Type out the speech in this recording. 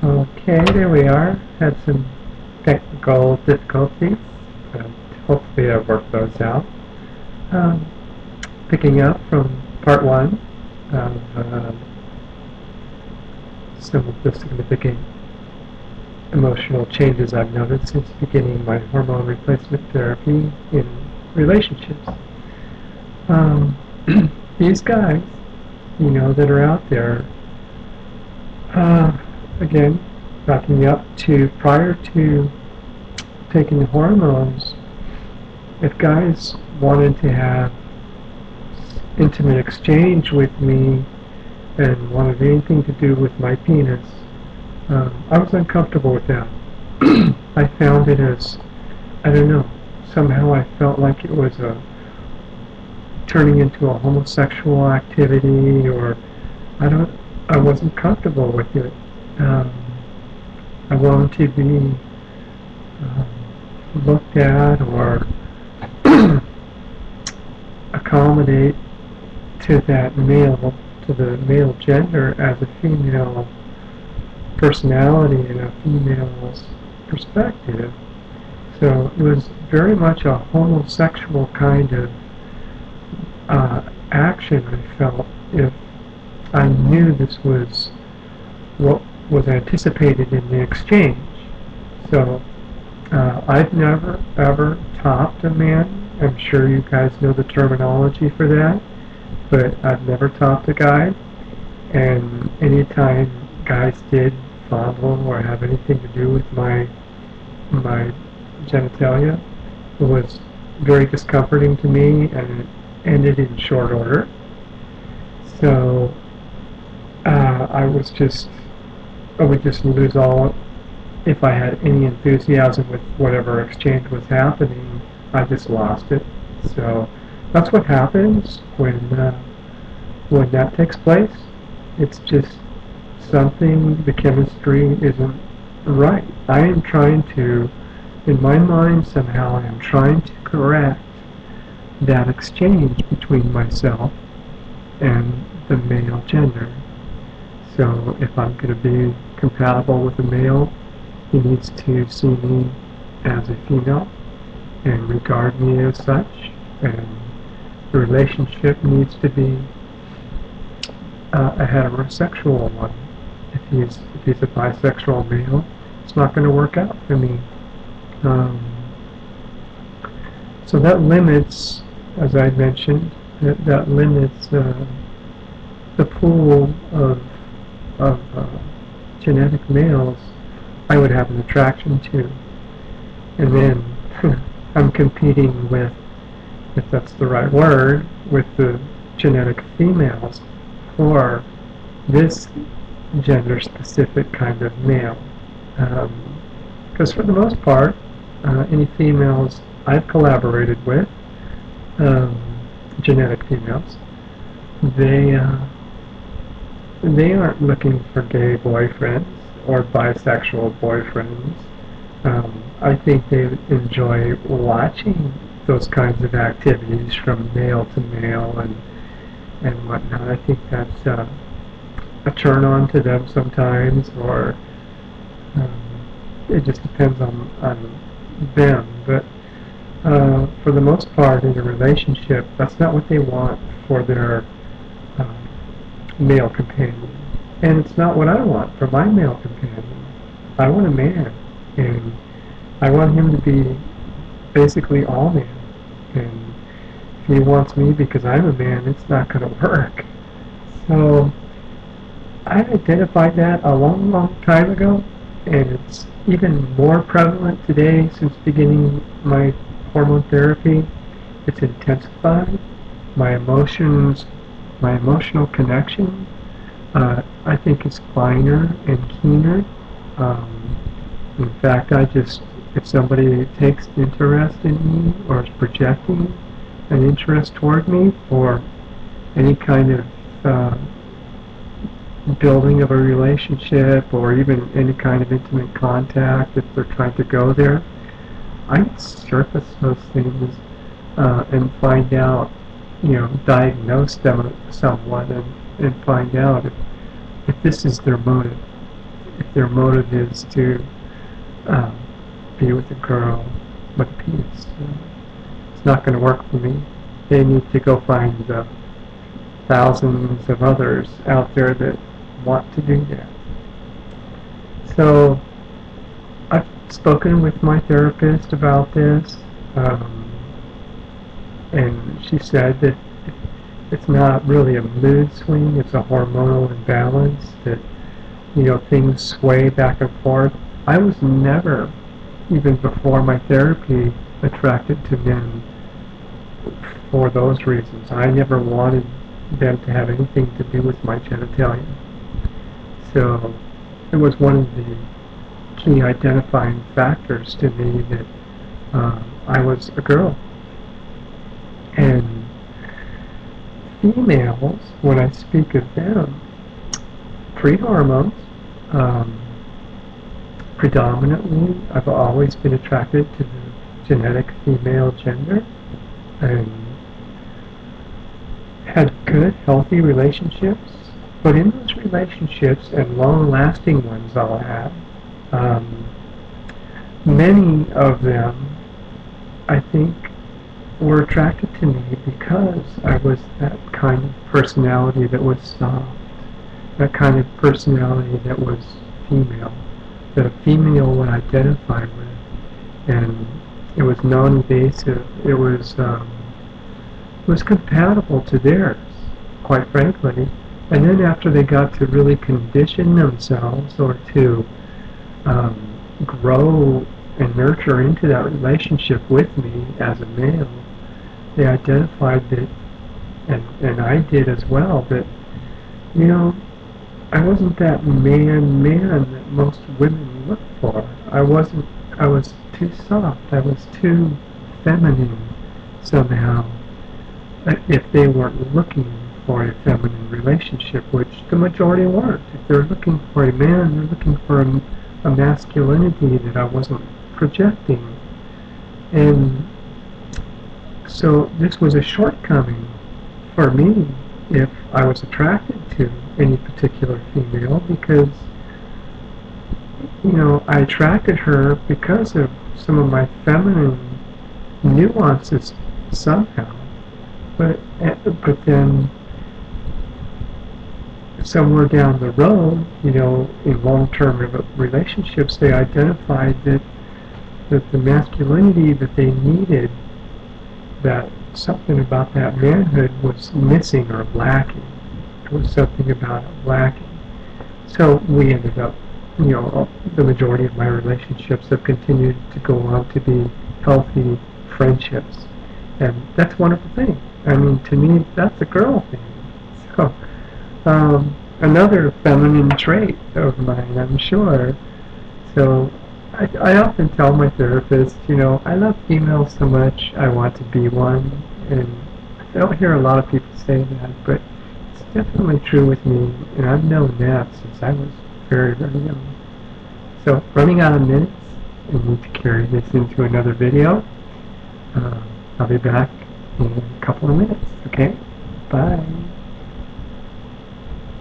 Okay, there we are. Had some technical difficulties, but hopefully I've worked those out. Um, Picking up from part one of some of the significant emotional changes I've noted since beginning my hormone replacement therapy in relationships. Um, these guys, that are out there, again, backing up to prior to taking the hormones, if guys wanted to have intimate exchange with me and wanted anything to do with my penis, I was uncomfortable with that. I found it as, I don't know, somehow I felt like it was turning into a homosexual activity, or I wasn't comfortable with it. I wanted to be looked at or accommodate to the male gender as a female personality and a female's perspective. So it was very much a homosexual kind of action, I felt, if I knew this was what was anticipated in the exchange. So I've never ever topped a man. I'm sure you guys know the terminology for that, but I've never topped a guy. And anytime guys did fondle or have anything to do with my genitalia, it was very discomforting to me, and it ended in short order. So I would just lose all. If I had any enthusiasm with whatever exchange was happening, I just lost it. So that's what happens when that takes place. It's just something, the chemistry isn't right. I am trying to, in my mind somehow, I am trying to correct that exchange between myself and the male gender. So if I'm going to be compatible with a male, he needs to see me as a female and regard me as such, and the relationship needs to be a heterosexual one. If he's a bisexual male, it's not going to work out for me. So that limits, as I mentioned, that limits the pool of genetic males I would have an attraction to. And then I'm competing with, if that's the right word, with the genetic females for this gender-specific kind of male. Because for the most part, any females I've collaborated with, genetic females, they aren't looking for gay boyfriends or bisexual boyfriends. I think they enjoy watching those kinds of activities from male to male and whatnot. I think that's a turn on to them sometimes, or it just depends on them. But for the most part, in a relationship, that's not what they want for their male companion. And it's not what I want for my male companion. I want a man, and I want him to be basically all man. And if he wants me because I'm a man, it's not going to work. So I identified that a long, long time ago, and it's even more prevalent today since beginning my hormone therapy. It's intensified. My emotions, my emotional connection, I think is finer and keener. In fact, if somebody takes interest in me or is projecting an interest toward me for any kind of building of a relationship or even any kind of intimate contact, if they're trying to go there, I surface those things and find out, diagnose them somewhat and find out if this is their motive. if their motive is to be with a girl with a penis. It's not going to work for me. They need to go find thousands of others out there that want to do that. So I've spoken with my therapist about this, and she said that it's not really a mood swing, it's a hormonal imbalance, that, you know, things sway back and forth. I was never, even before my therapy, attracted to men for those reasons. I never wanted them to have anything to do with my genitalia. So it was one of the key identifying factors to me that I was a girl. And females, when I speak of them, pre-hormones, predominantly, I've always been attracted to the genetic female gender, and had good, healthy relationships. But in those relationships, and long-lasting ones I'll have, many of them, I think, were attracted to me because I was that kind of personality that was soft, that kind of personality that was female, that a female would identify with, and it was non-invasive. It was compatible to theirs, quite frankly. And then after they got to really condition themselves, or to grow and nurture into that relationship with me as a male, they identified that, and I did as well, that, you know, I wasn't that man that most women look for. I was too soft. I was too feminine somehow. If they weren't looking for a feminine relationship, which the majority weren't. If they're looking for a man, they're looking for a masculinity that I wasn't projecting. And so this was a shortcoming for me if I was attracted to any particular female, because, you know, I attracted her because of some of my feminine nuances somehow. But then somewhere down the road, you know, in long-term relationships, they identified that the masculinity that they needed, that something about that manhood was missing or lacking. There was something about it lacking. So we ended up, you know, the majority of my relationships have continued to go on to be healthy friendships. And that's a wonderful thing. I mean, to me, that's a girl thing. So, another feminine trait of mine, I'm sure. So, I often tell my therapist, you know, I love females so much, I want to be one. And I don't hear a lot of people say that, but it's definitely true with me. And I've known that since I was very, very young. So, running out of minutes, I need to carry this into another video. I'll be back in a couple of minutes, okay? Bye.